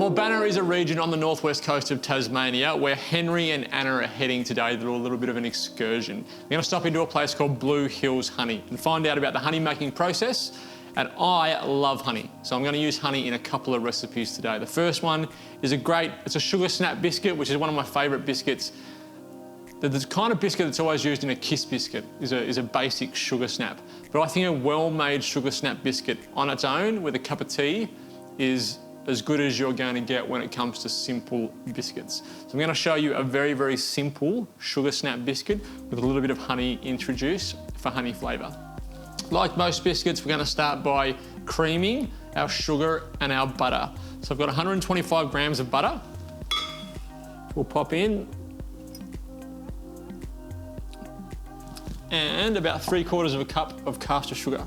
Mawbanna is a region on the northwest coast of Tasmania where Henry and Anna are heading today to do a little bit of an excursion. We're going to stop into a place called Blue Hills Honey and find out about the honey making process. And I love honey, so I'm going to use honey in a couple of recipes today. The first one is it's a sugar snap biscuit, which is one of my favourite biscuits. The kind of biscuit that's always used in a kiss biscuit is a basic sugar snap. But I think a well-made sugar snap biscuit on its own with a cup of tea is as good as you're going to get when it comes to simple biscuits. So I'm going to show you a very, very simple sugar snap biscuit with a little bit of honey introduced for honey flavour. Like most biscuits, we're going to start by creaming our sugar and our butter. So I've got 125 grams of butter. We'll pop in. And about 3/4 of a cup of caster sugar.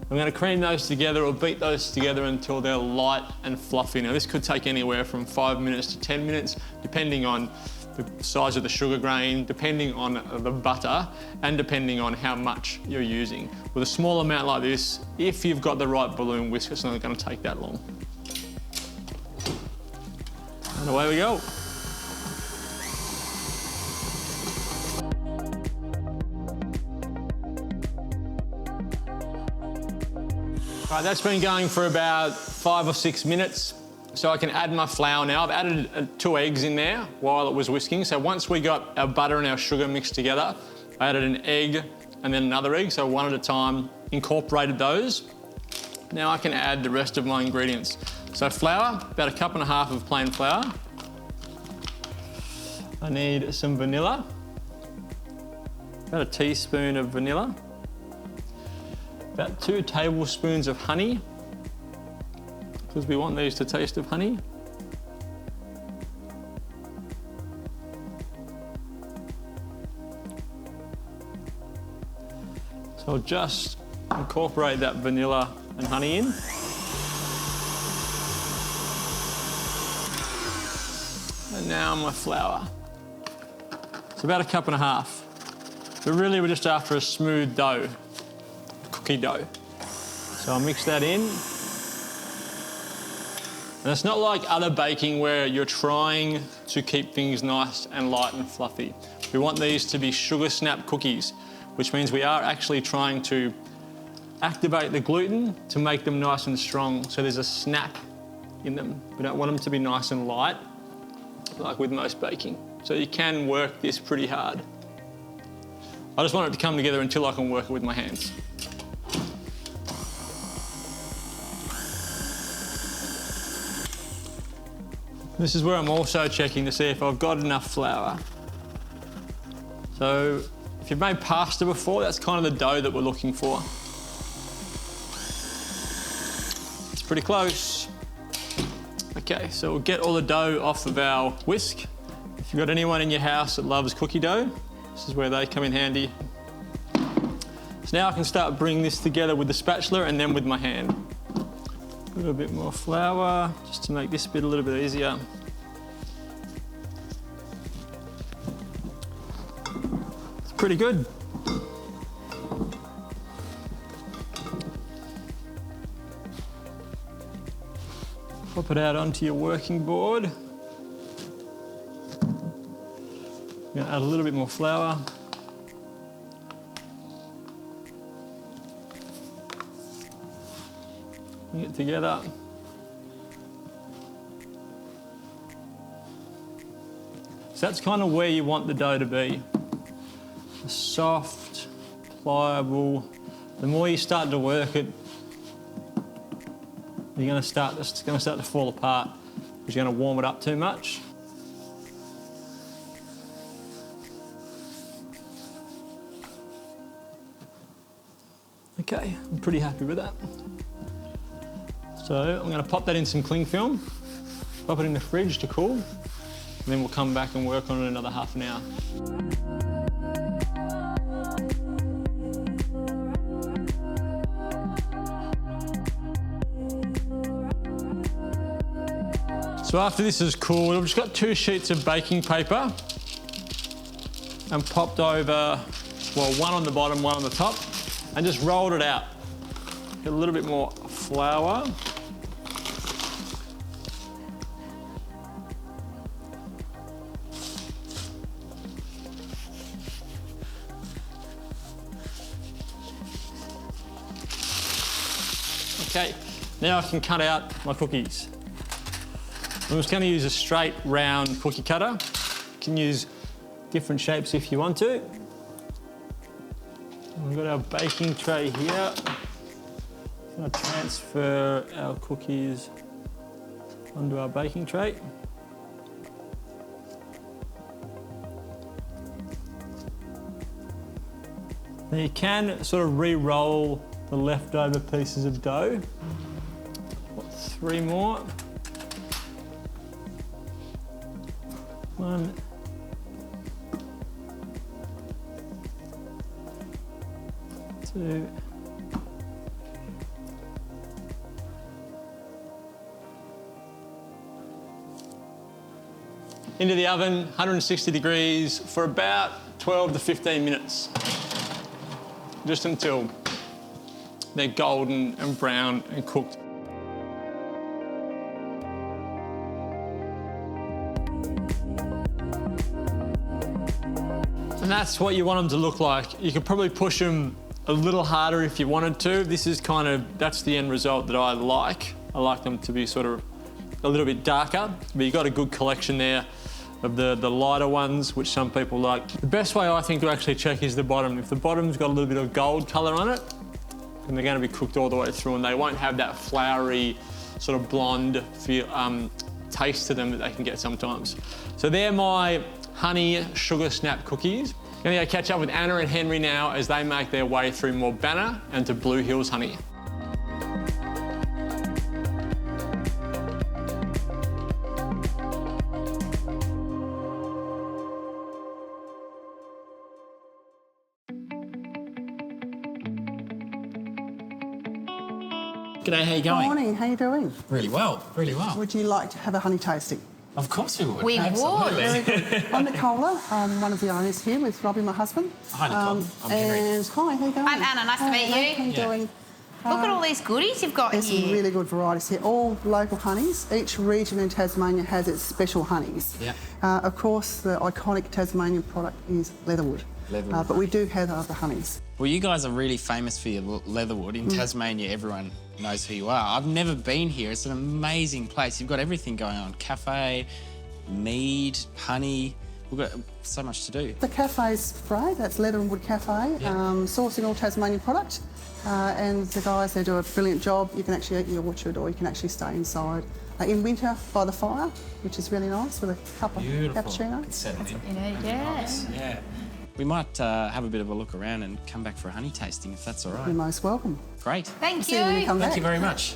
I'm going to cream those together or beat those together until they're light and fluffy. Now this could take anywhere from 5 minutes to 10 minutes, depending on the size of the sugar grain, depending on the butter, and depending on how much you're using. With a small amount like this, if you've got the right balloon whisk, it's not going to take that long. And away we go. Right, that's been going for about 5 or 6 minutes. So I can add my flour now. I've added 2 eggs in there while it was whisking. So once we got our butter and our sugar mixed together, I added an egg and then another egg, so one at a time, incorporated those. Now I can add the rest of my ingredients. So flour, about 1.5 cups of plain flour. I need some vanilla, about 1 teaspoon of vanilla. About 2 tablespoons of honey, because we want these to taste of honey. So I'll just incorporate that vanilla and honey in. And now my flour. It's about 1.5 cups. But really we're just after a smooth dough. Cookie dough. So I'll mix that in. And it's not like other baking where you're trying to keep things nice and light and fluffy. We want these to be sugar snap cookies, which means we are actually trying to activate the gluten to make them nice and strong, so there's a snap in them. We don't want them to be nice and light, like with most baking. So you can work this pretty hard. I just want it to come together until I can work it with my hands. This is where I'm also checking to see if I've got enough flour. So if you've made pasta before, that's kind of the dough that we're looking for. It's pretty close. Okay, so we'll get all the dough off of our whisk. If you've got anyone in your house that loves cookie dough, this is where they come in handy. So now I can start bringing this together with the spatula and then with my hand. A little bit more flour, just to make this bit a little bit easier. It's pretty good. Pop it out onto your working board. I'm going to add a little bit more flour. Bring it together. So that's kind of where you want the dough to be. Soft, pliable. The more you start to work it, it's going to start to fall apart because you're going to warm it up too much. Okay, I'm pretty happy with that. So I'm going to pop that in some cling film, pop it in the fridge to cool, and then we'll come back and work on it another half an hour. So after this is cooled, I've just got 2 sheets of baking paper and popped over, well, one on the bottom, one on the top, and just rolled it out. Get a little bit more flour. Okay, now I can cut out my cookies. I'm just going to use a straight round cookie cutter. You can use different shapes if you want to. We've got our baking tray here. I'm going to transfer our cookies onto our baking tray. Now you can sort of re-roll the leftover pieces of dough. Got 3 more. 1. 2. Into the oven, 160 degrees for about 12 to 15 minutes. Just until they're golden and brown and cooked. And that's what you want them to look like. You could probably push them a little harder if you wanted to. This is that's the end result that I like. I like them to be sort of a little bit darker, but you've got a good collection there of the lighter ones, which some people like. The best way I think to actually check is the bottom. If the bottom's got a little bit of gold colour on it, then they're going to be cooked all the way through and they won't have that floury, sort of blonde taste to them that they can get sometimes. So they're my honey sugar snap cookies. I'm going to go catch up with Anna and Henry now as they make their way through Mawbanna and to Blue Hills honey. G'day, how you going? Morning, how you doing? Really well, really well. Would you like to have a honey tasting? Of course we would. We Absolutely. would. I'm Nicola, I'm one of the owners here with Robbie, my husband. Hi, Nicole. I'm Henry. And hi, how you going? I'm Anna, nice to meet you. How you doing? Look at all these goodies you've got There's here. some really good varieties here, all local honeys. Each region in Tasmania has its special honeys. Yeah. Of course, the iconic Tasmanian product is leatherwood. Leatherwood. But we do have other honeys. Well, you guys are really famous for your leatherwood. In Tasmania, everyone knows who you are. I've never been here. It's an amazing place. You've got everything going on. Cafe, mead, honey. We've got so much to do. The cafe's great, that's Leather and Wood Cafe, Yeah. sourcing all Tasmanian product. And the guys, they do a brilliant job. You can actually eat in your orchard or you can actually stay inside. In winter, by the fire, which is really nice, with a cup of cappuccino. It's settled in. Yeah. Nice. Yeah. We might have a bit of a look around and come back for a honey tasting, if that's all right. You're most welcome. Great. Thank See you when you you. come Thank back. you very much.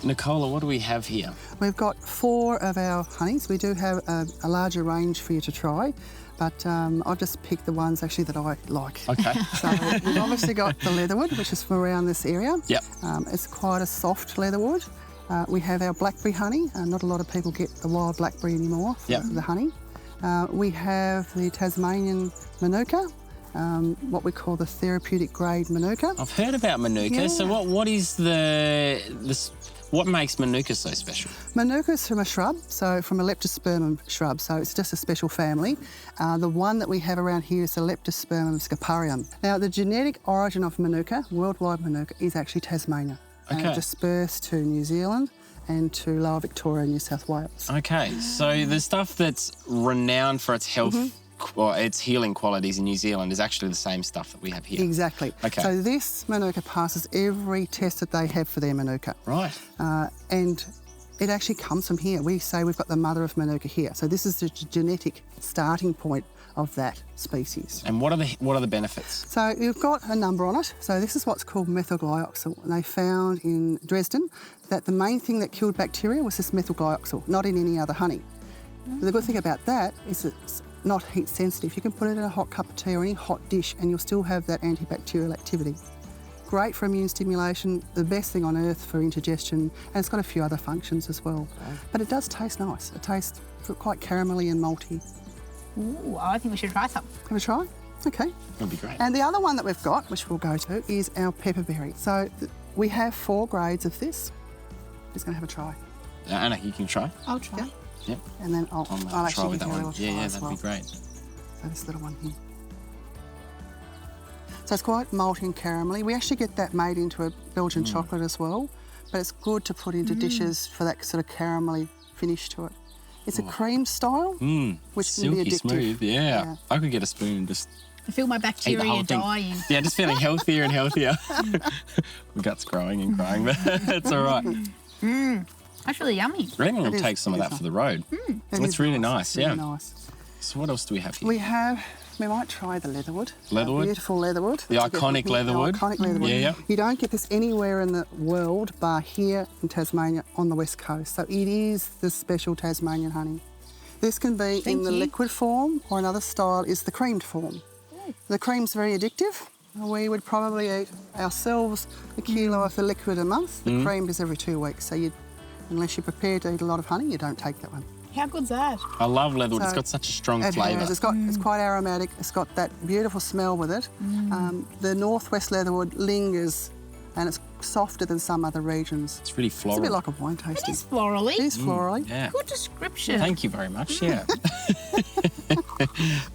Nicola, what do we have here? We've got 4 of our honeys. We do have a larger range for you to try, but I've just picked the ones actually that I like. Okay. So we've obviously got the leatherwood, which is from around this area. Yep. It's quite a soft leatherwood. We have our blackberry honey. Not a lot of people get the wild blackberry anymore for Yep. the honey. We have the Tasmanian Manuka, what we call the therapeutic grade Manuka. I've heard about Manuka. Yeah. So what is what makes Manuka so special? Manuka is from a shrub, so from a leptospermum shrub, so it's just a special family. The one that we have around here is the leptospermum scaparium. Now, the genetic origin of Manuka, worldwide Manuka, is actually Tasmania. And Okay. it dispersed to New Zealand and to Lower Victoria and New South Wales. Okay, so the stuff that's renowned for its health or its healing qualities in New Zealand is actually the same stuff that we have here. Exactly. Okay. So this Manuka passes every test that they have for their Manuka. Right. And it actually comes from here. We say we've got the mother of Manuka here. So this is the genetic starting point of that species. And what are the benefits? So you've got a number on it. So this is what's called methylglyoxal. And they found in Dresden that the main thing that killed bacteria was this methylglyoxal, not in any other honey. But the good thing about that is it's not heat sensitive. You can put it in a hot cup of tea or any hot dish and you'll still have that antibacterial activity. Great for immune stimulation, the best thing on earth for indigestion, and it's got a few other functions as well. But it does taste nice. It tastes quite caramelly and malty. Ooh, I think we should try some. Have a try? Okay. That'd be great. And the other one that we've got, which we'll go to, is our pepperberry. So we have 4 grades of this. Just going to have a try. Anna, you can try. I'll try. Yeah. Yep. And then I'll Try actually with give that you a one. little Yeah, try yeah, as that'd well. be great. So this little one here. So it's quite malty and caramelly. We actually get that made into a Belgian chocolate as well, but it's good to put into dishes for that sort of caramelly finish to it. It's a cream style, which can be Silky addictive. smooth, yeah. I could get a spoon and just I feel my eat the bacteria whole thing. dying. Yeah, just feeling healthier and healthier. My gut's growing and growing, but it's all right. That's really yummy. I reckon we'll is, take some of it that is for the road. It It's is really nice, really yeah. nice. So what else do we have here? We might try the leatherwood. Leatherwood? Beautiful leatherwood. The iconic leatherwood? The iconic leatherwood. Yeah, yeah. You don't get this anywhere in the world bar here in Tasmania on the west coast. So it is the special Tasmanian honey. This can be in the liquid form, or another style is the creamed form. The cream's very addictive. We would probably eat ourselves a kilo of the liquid a month. The creamed is every 2 weeks. So unless you're prepared to eat a lot of honey, you don't take that one. How good's that? I love leatherwood. It's So got such a strong It flavour. has. It's quite aromatic. It's got that beautiful smell with it. The northwest leatherwood lingers, and it's softer than some other regions. It's really It's a floral. bit like a wine tasting. It's florally. It is florally. Yeah. Good description. Thank you very much, yeah.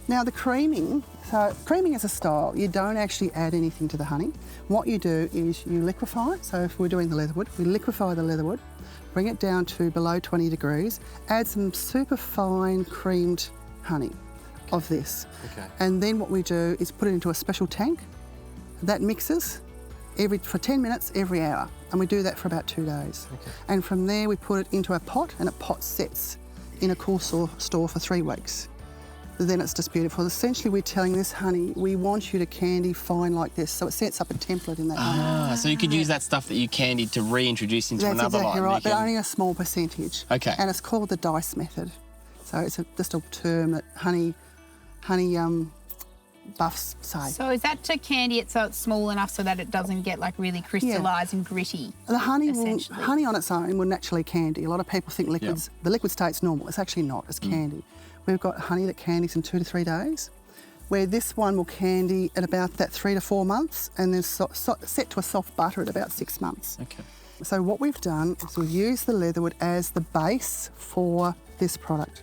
Now the creaming, so creaming is a style. You don't actually add anything to the honey. What you do is you liquefy it. So if we're doing the leatherwood, we liquefy the leatherwood, bring it down to below 20 degrees, add some super fine creamed honey of this. Okay. And then what we do is put it into a special tank. That mixes for 10 minutes every hour. And we do that for about 2 days. Okay. And from there we put it into a pot, and a pot sets in a cool store for 3 weeks. Then it's just beautiful. Essentially, we're telling this honey, we want you to candy fine like this. So it sets up a template in that honey. So you could use that stuff that you candied to reintroduce into That's another exactly line. right, You but can- only a small percentage. Okay. And it's called the dice method. So it's just a term that honey buffs say. So is that to candy it so it's small enough so that it doesn't get like really crystallised and gritty? The honey essentially. honey on its own will naturally candy. A lot of people think the liquid state's normal. It's actually not. It's candy. We've got honey that candies in 2 to 3 days, where this one will candy at about that 3 to 4 months, and then set to a soft butter at about 6 months. Okay. So what we've done is we've used the leatherwood as the base for this product.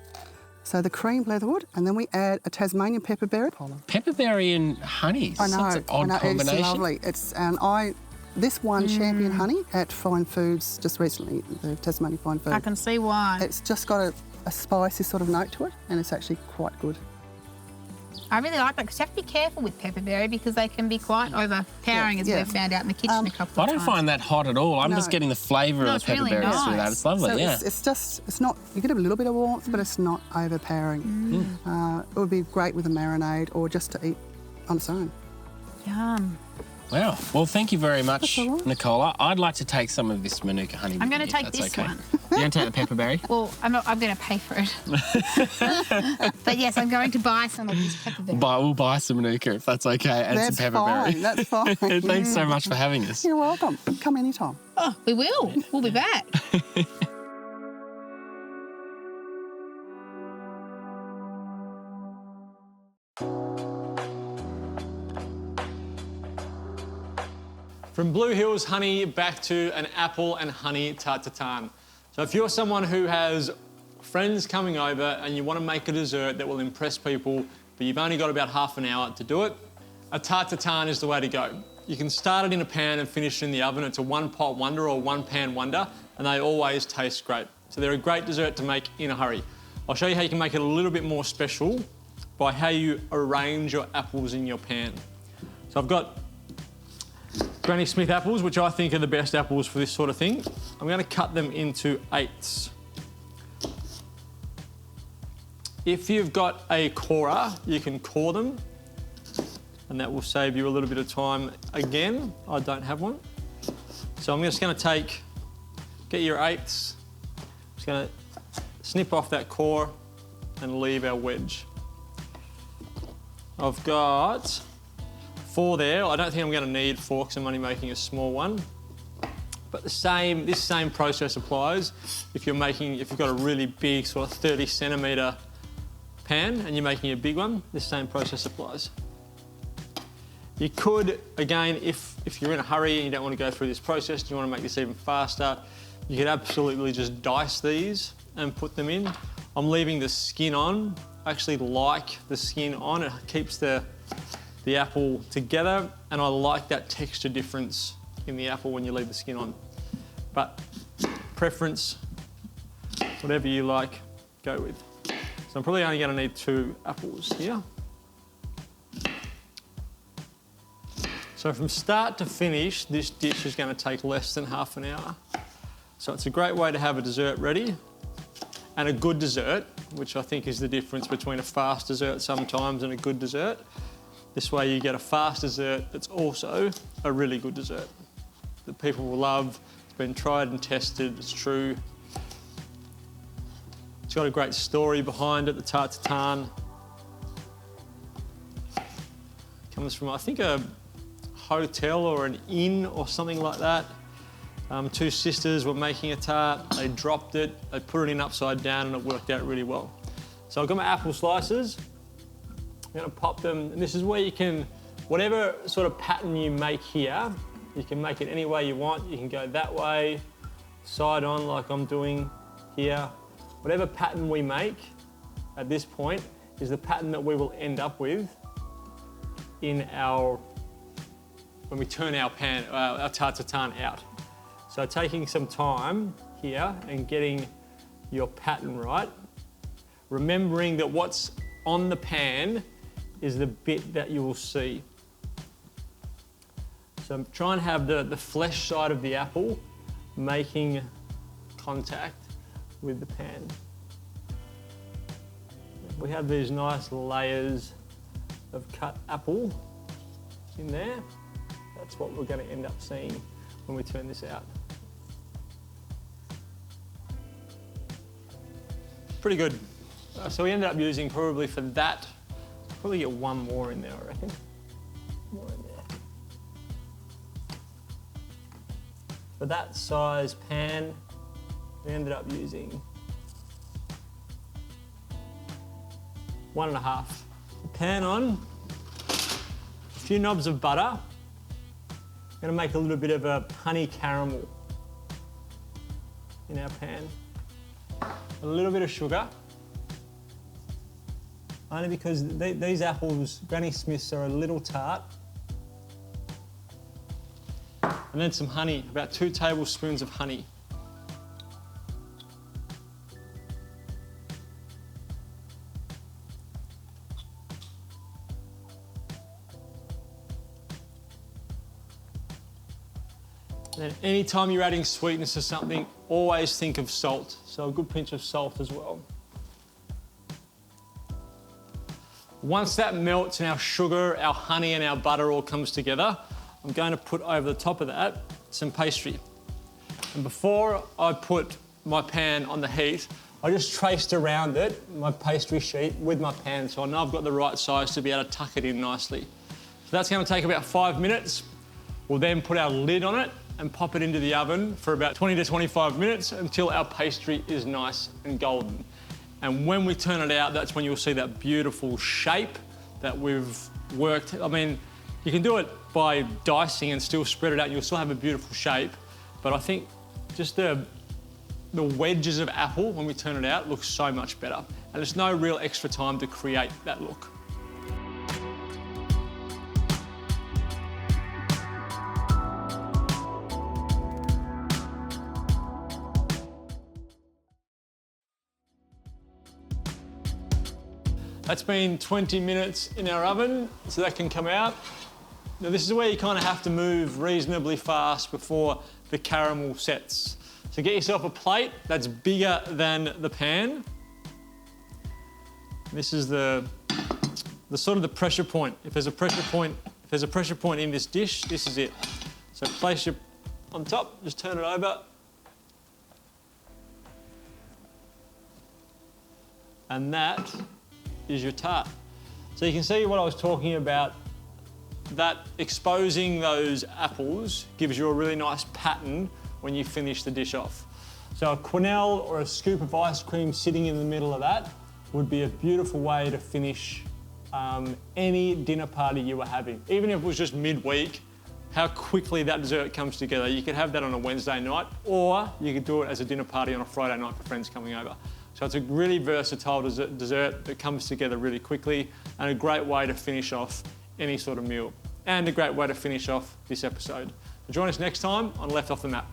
So the creamed leatherwood, and then we add a Tasmanian pepperberry pollen. Pepperberry and honey. I know, Such an odd combination. It's lovely. This one Champion Honey at Fine Foods just recently, the Tasmanian Fine Food. I can see why. It's just got a spicy sort of note to it, and it's actually quite good. I really like that because you have to be careful with pepperberry because they can be quite overpowering, as Yeah. we've found out in the kitchen a couple I of don't times. find that hot at all. I'm No. just getting the flavour No, of it's the really pepperberries through that. nice. It's lovely, So yeah. it's not, you get a little bit of warmth, but it's not overpowering. It would be great with a marinade or just to eat on its own. Yum. Wow. Well, thank you very much, That's all right. Nicola. I'd like to take some of this Manuka honey. I'm with gonna me, if take that's this okay. one. You're going to take the pepperberry? Well, I'm going to pay for it. But yes, I'm going to buy some of this pepperberry. We'll buy some Manuka if that's okay, and That's some pepperberry. fine. That's fine. Thanks so much for having us. You're welcome. Come anytime. Oh, we will. We'll be back. From Blue Hills honey back to an apple and honey tart tatin. So if you're someone who has friends coming over and you want to make a dessert that will impress people, but you've only got about half an hour to do it, a tart tatin is the way to go. You can start it in a pan and finish it in the oven. It's a one-pot wonder or one-pan wonder, and they always taste great. So they're a great dessert to make in a hurry. I'll show you how you can make it a little bit more special by how you arrange your apples in your pan. So I've got Granny Smith apples, which I think are the best apples for this sort of thing. I'm going to cut them into 8s. If you've got a corer, you can core them, and that will save you a little bit of time again. I don't have one. So I'm just going to get your 8s, just going to snip off that core and leave our wedge. I've got 4 there. I don't think I'm going to need 4 because I'm only making a small one. But this same process applies if you've got a really big sort of 30 centimetre pan and you're making a big one. This same process applies. You could, again, if you're in a hurry and you don't want to go through this process, you want to make this even faster, You could absolutely just dice these and put them in. I'm leaving the skin on. I actually like the skin on. It keeps the apple together, and I like that texture difference in the apple when you leave the skin on. But preference, whatever you like, go with. So I'm probably only going to need 2 apples here. So from start to finish, this dish is going to take less than half an hour. So it's a great way to have a dessert ready, and a good dessert, which I think is the difference between a fast dessert sometimes and a good dessert. This way you get a fast dessert that's also a really good dessert that people will love. It's been tried and tested, it's true. It's got a great story behind it, the tart tatin. Comes from, I think, a hotel or an inn or something like that. 2 sisters were making a tart, they dropped it, they put it in upside down, and it worked out really well. So I've got my apple slices. I'm gonna pop them, and this is where you can, whatever sort of pattern you make here, you can make it any way you want. You can go that way, side on like I'm doing here. Whatever pattern we make at this point is the pattern that we will end up with in our, when we turn our tart tatin out. So taking some time here and getting your pattern right, remembering that what's on the pan is the bit that you will see. So try and have the flesh side of the apple making contact with the pan. We have these nice layers of cut apple in there. That's what we're going to end up seeing when we turn this out. Pretty good. So we ended up using probably for that, probably get 1 more in there, I reckon. More in there. For that size pan, we ended up using 1.5. Pan on, a few knobs of butter. I'm going to make a little bit of a honey caramel in our pan. A little bit of sugar, only because these apples, Granny Smiths, are a little tart. And then some honey, about 2 tablespoons of honey. And then anytime you're adding sweetness to something, always think of salt. So a good pinch of salt as well. Once that melts and our sugar, our honey and our butter all comes together, I'm going to put over the top of that some pastry. And before I put my pan on the heat, I just traced around it, my pastry sheet with my pan, so I know I've got the right size to be able to tuck it in nicely. So that's going to take about 5 minutes. We'll then put our lid on it and pop it into the oven for about 20 to 25 minutes until our pastry is nice and golden. And when we turn it out, that's when you'll see that beautiful shape that we've worked. I mean, you can do it by dicing and still spread it out, and you'll still have a beautiful shape. But I think just the wedges of apple, when we turn it out, looks so much better. And there's no real extra time to create that look. That's been 20 minutes in our oven, so that can come out. Now this is where you kind of have to move reasonably fast before the caramel sets. So get yourself a plate that's bigger than the pan. This is the sort of the pressure point. If there's a pressure point in this dish, this is it. So place your on top, just turn it over. And that is your tart. So you can see what I was talking about, that exposing those apples gives you a really nice pattern when you finish the dish off. So a quenelle or a scoop of ice cream sitting in the middle of that would be a beautiful way to finish any dinner party you were having. Even if it was just midweek, how quickly that dessert comes together. You could have that on a Wednesday night, or you could do it as a dinner party on a Friday night for friends coming over. So it's a really versatile dessert that comes together really quickly, and a great way to finish off any sort of meal, and a great way to finish off this episode. Join us next time on Left Off the Map.